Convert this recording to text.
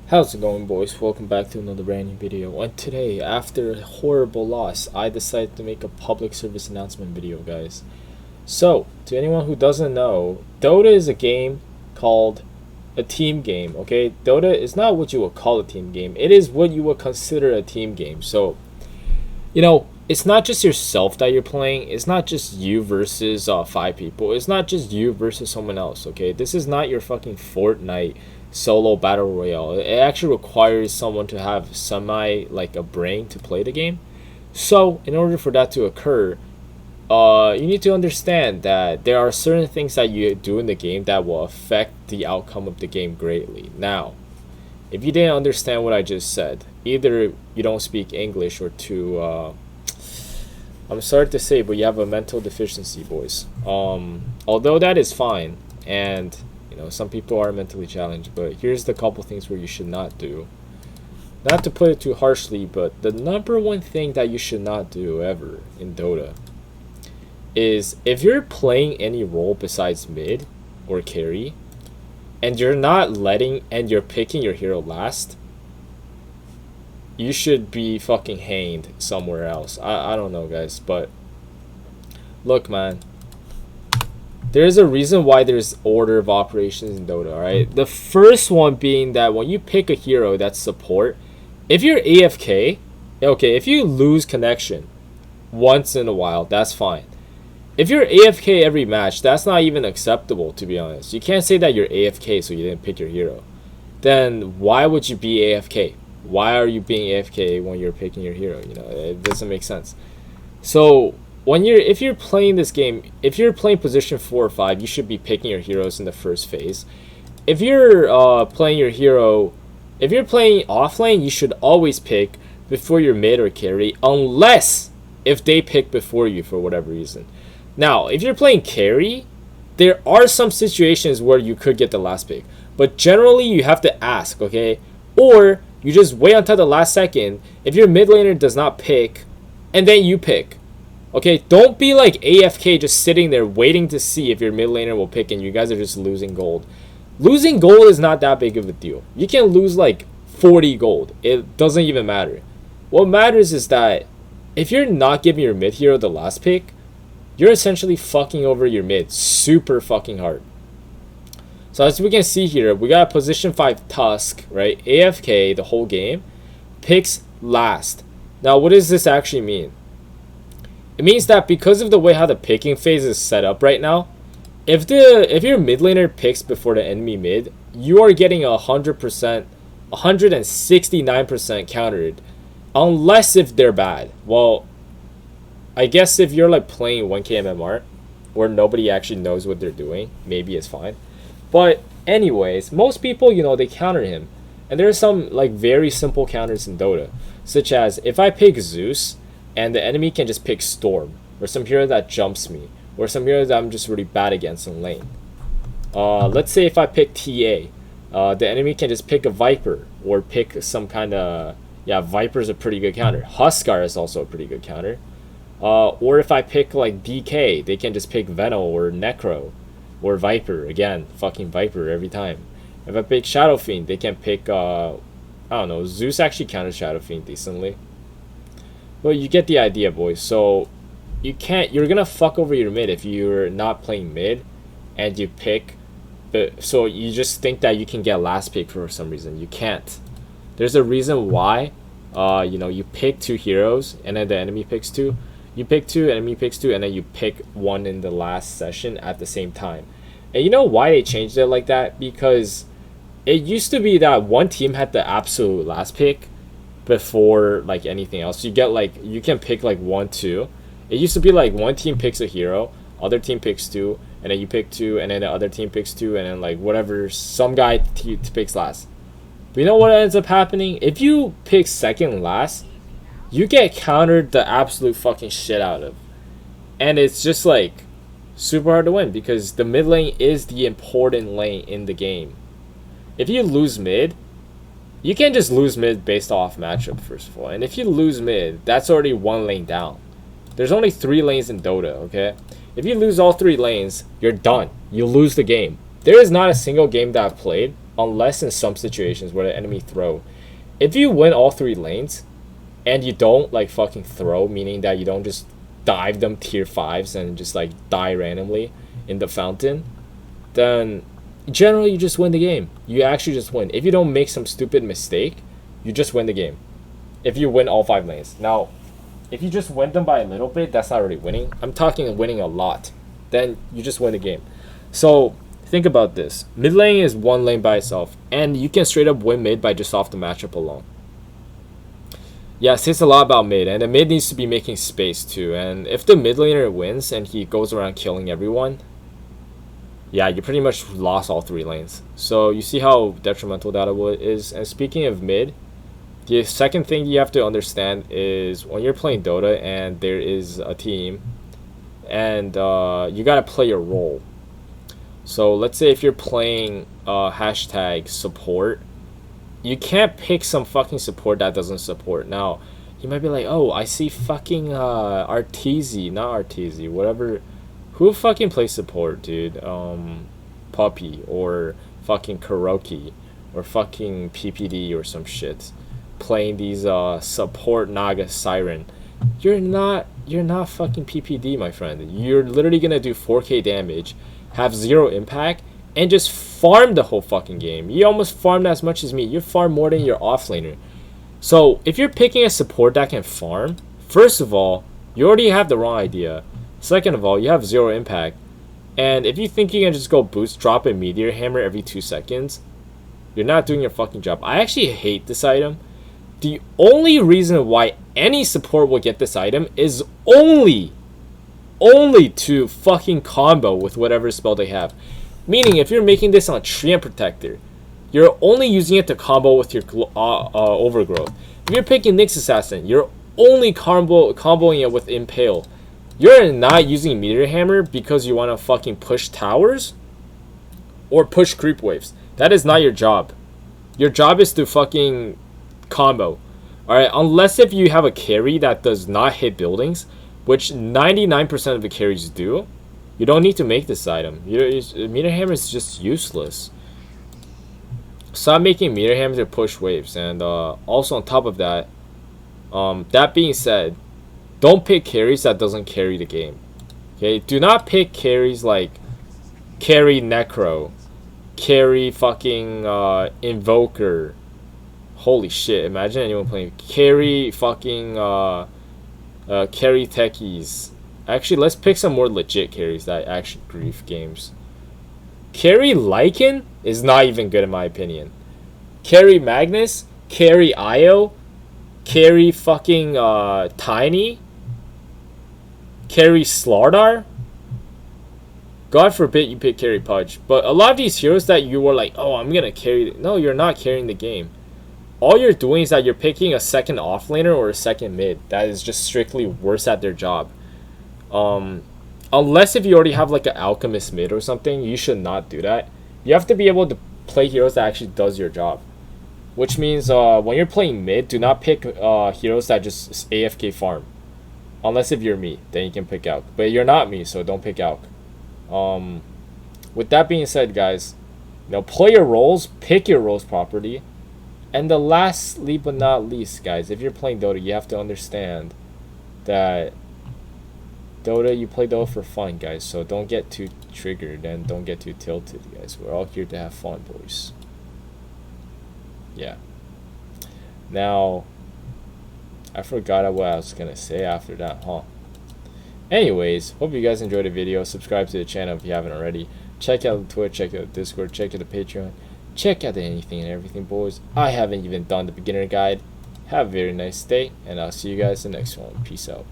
How's it going, boys? Welcome back to another brand new video. And today, after a horrible loss, I decided to make a public service announcement video, guys. So, to anyone who doesn't know, Dota is a game called a team game, okay? Dota is not what you would call a team game. It is what you would consider a team game. So, it's not just yourself that you're playing. It's not just you versus 5 people. It's not just you versus someone else, okay? This is not your fucking Fortnite solo battle royale. It actually requires someone to have like a brain to play the game. So in order for that to occur, you need to understand that there are certain things that you do in the game that will affect the outcome of the game greatly. Now, if you didn't understand what I just said, either you don't speak English or I'm sorry to say, but you have a mental deficiency, boys. Although that is fine, and some people are mentally challenged, but here's the couple things where you should not do. Not to put it too harshly, but the number one thing that you should not do ever in Dota is if you're playing any role besides mid or carry, and you're picking your hero last, you should be fucking hanged somewhere else. I don't know, guys, but look, man. There's a reason why there's order of operations in Dota, alright? The first one being that when you pick a hero that's support, if you're AFK, okay, if you lose connection once in a while, that's fine. If you're AFK every match, that's not even acceptable, to be honest. You can't say that you're AFK so you didn't pick your hero. Then why would you be AFK? Why are you being AFK when you're picking your hero? It doesn't make sense. So if you're playing this game, if you're playing position 4 or 5, you should be picking your heroes in the first phase. If you're playing off lane, you should always pick before your mid or carry, unless if they pick before you for whatever reason. Now, if you're playing carry, there are some situations where you could get the last pick, but generally you have to ask, okay? Or you just wait until the last second if your mid laner does not pick, and then you pick. Okay, don't be like AFK just sitting there waiting to see if your mid laner will pick and you guys are just losing gold. Losing gold is not that big of a deal. You can lose like 40 gold. It doesn't even matter. What matters is that if you're not giving your mid hero the last pick, you're essentially fucking over your mid super fucking hard. So as we can see here, we got a position 5 Tusk, right? AFK the whole game, picks last. Now what does this actually mean? It means that because of the way how the picking phase is set up right now, if your mid laner picks before the enemy mid, you are getting 169% countered, unless if they're bad. Well, I guess if you're like playing 1k MMR, where nobody actually knows what they're doing, maybe it's fine. But anyways, most people, they counter him. And there are some like very simple counters in Dota, such as if I pick Zeus, and the enemy can just pick Storm, or some hero that jumps me, or some hero that I'm just really bad against in lane. Let's say if I pick TA, the enemy can just pick a Viper, or pick some kind of... Yeah, Viper's a pretty good counter. Huskar is also a pretty good counter. Or if I pick like DK, they can just pick Venom or Necro, or Viper. Again, fucking Viper every time. If I pick Shadow Fiend, they can pick... I don't know, Zeus actually counters Shadow Fiend decently. Well, you get the idea, boys. So you're gonna fuck over your mid if you're not playing mid and you pick, so you just think that you can get last pick for some reason. You can't. There's a reason why you pick 2 heroes and then the enemy picks 2. You pick 2, enemy picks 2, and then you pick 1 in the last session at the same time. And you know why they changed it like that? Because it used to be that one team had the absolute last pick before like anything else. You can pick like 1, 2. It used to be like one team picks a hero, other team picks 2, and then you pick 2, and then the other team picks 2, and then like whatever, some guy picks last. But you know what ends up happening? If you pick second last, you get countered the absolute fucking shit out of, and it's just like super hard to win because the mid lane is the important lane in the game. If you lose mid, you can't just lose mid based off matchup, first of all. And if you lose mid, that's already 1 lane down. There's only 3 lanes in Dota, okay? If you lose all 3 lanes, you're done. You lose the game. There is not a single game that I've played unless in some situations where the enemy throw. If you win all 3 lanes and you don't like fucking throw, meaning that you don't just dive them tier 5s and just like die randomly in the fountain, then generally you just win the game. You actually just win. If you don't make some stupid mistake, you just win the game. If you win all 5 lanes. Now, if you just win them by a little bit, that's not really winning. I'm talking winning a lot. Then you just win the game. So think about this. Mid lane is 1 lane by itself, and you can straight up win mid by just off the matchup alone. Yeah, it says a lot about mid, and the mid needs to be making space too. And if the mid laner wins and he goes around killing everyone, yeah, you pretty much lost all 3 lanes. So you see how detrimental that is. And speaking of mid, the second thing you have to understand is when you're playing Dota and there is a team, and you gotta play your role. So let's say if you're playing hashtag support, you can't pick some fucking support that doesn't support. Now, you might be like, oh, I see fucking Arteezy, not Arteezy, whatever. Who fucking plays support, dude? Puppy or fucking Karaoke or fucking PPD or some shit. Playing these support Naga Siren. You're not fucking PPD, my friend. You're literally gonna do 4k damage, have 0 impact, and just farm the whole fucking game. You almost farmed as much as me. You farm more than your offlaner. So if you're picking a support that can farm, first of all, you already have the wrong idea. Second of all, you have 0 impact. And if you think you can just go boost drop a meteor hammer every 2 seconds, you're not doing your fucking job. I actually hate this item. The only reason why any support will get this item is only to fucking combo with whatever spell they have. Meaning, if you're making this on Treant Protector, you're only using it to combo with your Overgrowth. If you're picking Nyx Assassin, you're only comboing it with Impale. You're not using Meteor Hammer because you want to fucking push towers or push creep waves. That is not your job. Your job is to fucking combo. Alright, unless if you have a carry that does not hit buildings, which 99% of the carries do, you don't need to make this item. Meteor Hammer is just useless. Stop making Meteor Hammers to push waves. And also on top of that, that being said, don't pick carries that doesn't carry the game. Okay, do not pick carries like carry Necro, carry fucking Invoker. Holy shit, imagine anyone playing carry fucking carry techies. Actually, let's pick some more legit carries that actually grief games. Carry Lycan is not even good in my opinion. Carry Magnus, carry Io, carry fucking Tiny, carry Slardar. God forbid you pick carry Pudge. But a lot of these heroes that you were like, oh, I'm gonna carry. No, you're not carrying the game. All you're doing is that you're picking a second offlaner or a second mid that is just strictly worse at their job. Unless if you already have like an alchemist mid or something, you should not do that. You have to be able to play heroes that actually does your job. Which means when you're playing mid, do not pick heroes that just AFK farm. Unless if you're me, then you can pick Alk. But you're not me, so don't pick Alk. With that being said, guys, play your roles, pick your roles properly. And the lastly but not least, guys, if you're playing Dota, you have to understand that Dota, you play Dota for fun, guys. So don't get too triggered and don't get too tilted, guys. We're all here to have fun, boys. Yeah. Now, I forgot what I was going to say after that, huh? Anyways, hope you guys enjoyed the video. Subscribe to the channel if you haven't already. Check out the Twitch, check out the Discord, check out the Patreon. Check out the anything and everything, boys. I haven't even done the beginner guide. Have a very nice day, and I'll see you guys in the next one. Peace out.